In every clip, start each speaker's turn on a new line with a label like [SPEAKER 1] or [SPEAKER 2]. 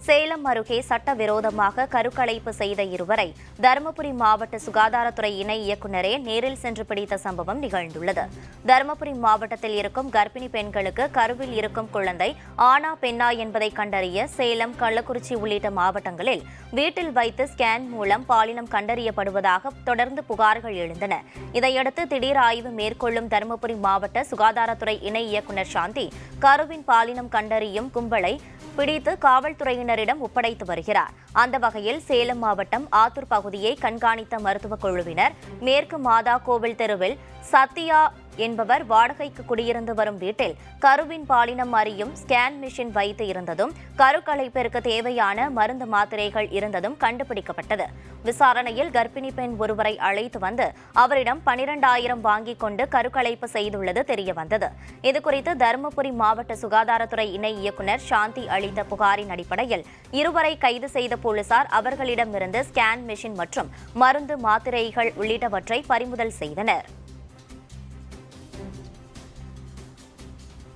[SPEAKER 1] சேலம் அருகே சட்டவிரோதமாக கருக்கலைப்பு செய்த இருவரை தருமபுரி மாவட்ட சுகாதாரத்துறை இணை இயக்குநரே நேரில் சென்று பிடித்த சம்பவம் நிகழ்ந்துள்ளது. தருமபுரி மாவட்டத்தில் இருக்கும் கர்ப்பிணி பெண்களுக்கு கருவில் இருக்கும் குழந்தை ஆனா பெண்ணா என்பதை கண்டறிய சேலம், கள்ளக்குறிச்சி உள்ளிட்ட மாவட்டங்களில் வீட்டில் வைத்து ஸ்கேன் மூலம் பாலினம் கண்டறியப்படுவதாக தொடர்ந்து புகார்கள் எழுந்தன. இதையடுத்து திடீர் ஆய்வு மேற்கொள்ளும் தருமபுரி மாவட்ட சுகாதாரத்துறை இணை இயக்குநர் சாந்தி கருவின் பாலினம் கண்டறியும் கும்பலை பிடித்து காவல்துறையினரிடம் ஒப்படைத்து வருகிறார். அந்த வகையில் சேலம் மாவட்டம் ஆத்தூர் பகுதியை கண்காணித்த மருத்துவக் குழுவினர் மேற்கு மாதா கோவில் தெருவில் சத்யா என்பவர் வாடகைக்கு குடியிருந்து வரும் வீட்டில் கருவின் பாலினம் அறியும் ஸ்கேன் மிஷின் வைத்து இருந்ததும் கருக்கலைப்பிற்கு தேவையான மருந்து மாத்திரைகள் இருந்ததும் கண்டுபிடிக்கப்பட்டது. விசாரணையில் கர்ப்பிணி பெண் ஒருவரை அழைத்து வந்து அவரிடம் 12,000 வாங்கிக் கொண்டு கருக்கலைப்பு செய்துள்ளது தெரியவந்தது. இதுகுறித்து தருமபுரி மாவட்ட சுகாதாரத்துறை இணை இயக்குநர் சாந்தி அளித்த புகாரின் அடிப்படையில் இருவரை கைது செய்த போலீசார் அவர்களிடமிருந்து ஸ்கேன் மிஷின் மற்றும் மருந்து மாத்திரைகள் உள்ளிட்டவற்றை பறிமுதல் செய்தனர்.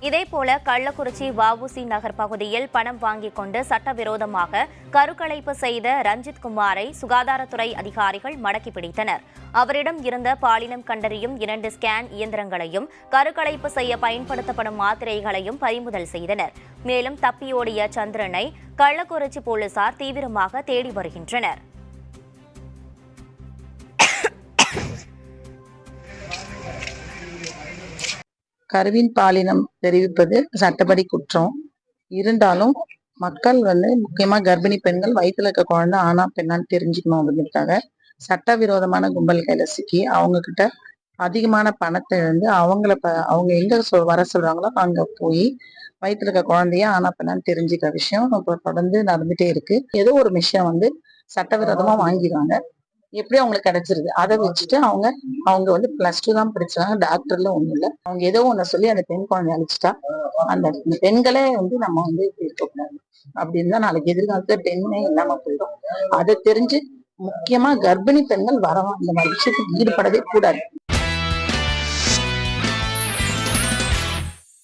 [SPEAKER 1] இதேபோல கள்ளக்குறிச்சி வஉசி நகர் பகுதியில் பணம் வாங்கிக் கொண்டு சட்டவிரோதமாக கருக்கலைப்பு செய்த ரஞ்சித் குமாரை சுகாதாரத்துறை அதிகாரிகள் மடக்கி பிடித்தனர். அவரிடம் இருந்த பாலினம் கண்டறியும் 2 ஸ்கேன் இயந்திரங்களையும் கருக்கலைப்பு செய்ய பயன்படுத்தப்படும் மாத்திரைகளையும் பறிமுதல் செய்தனர். மேலும் தப்பியோடிய சந்திரனை கள்ளக்குறிச்சி போலீசார் தீவிரமாக தேடி வருகின்றனர்.
[SPEAKER 2] கருவின் பாலினம் தெரிவிப்பது சட்டப்படி குற்றம். இருந்தாலும் மக்கள் முக்கியமா கர்ப்பிணி பெண்கள் வயிற்றுல இருக்க குழந்தை ஆனா பெண்ணான்னு தெரிஞ்சுக்கணும் அப்படிங்கிறதுக்காக சட்டவிரோதமான கும்பல் கையில சிக்கி அவங்க கிட்ட அதிகமான பணத்தை இழந்து அவங்க எங்க வர சொல்றாங்களோ அங்க போய் வயிற்றுல இருக்க குழந்தைய ஆனா பெண்ணான்னு தெரிஞ்சுக்கிற விஷயம் இப்போ தொடர்ந்து நடந்துட்டே இருக்கு. ஏதோ ஒரு விஷயம் சட்டவிரோதமா வாங்கிடுவாங்க. எப்படி அவங்களுக்கு கிடைச்சிருது. அதை வச்சுட்டு அவங்க +2 தான் படிச்சாங்க, டாக்டர்ல ஒண்ணும் இல்லை. அவங்க ஏதோ ஒண்ணு சொல்லி அந்த பெண் குழந்தை அழிச்சிட்டா அந்த பெண்களே நம்ம இருக்கக்கூடாது அப்படின்னு தான் நாளைக்கு எதிர்காலத்துல பெண்ணே இல்லாம போயிடும். அதை தெரிஞ்சு முக்கியமா கர்ப்பிணி பெண்கள் வரவும் இந்த மாதிரி விஷயத்துக்கு ஈடுபடவே கூடாது.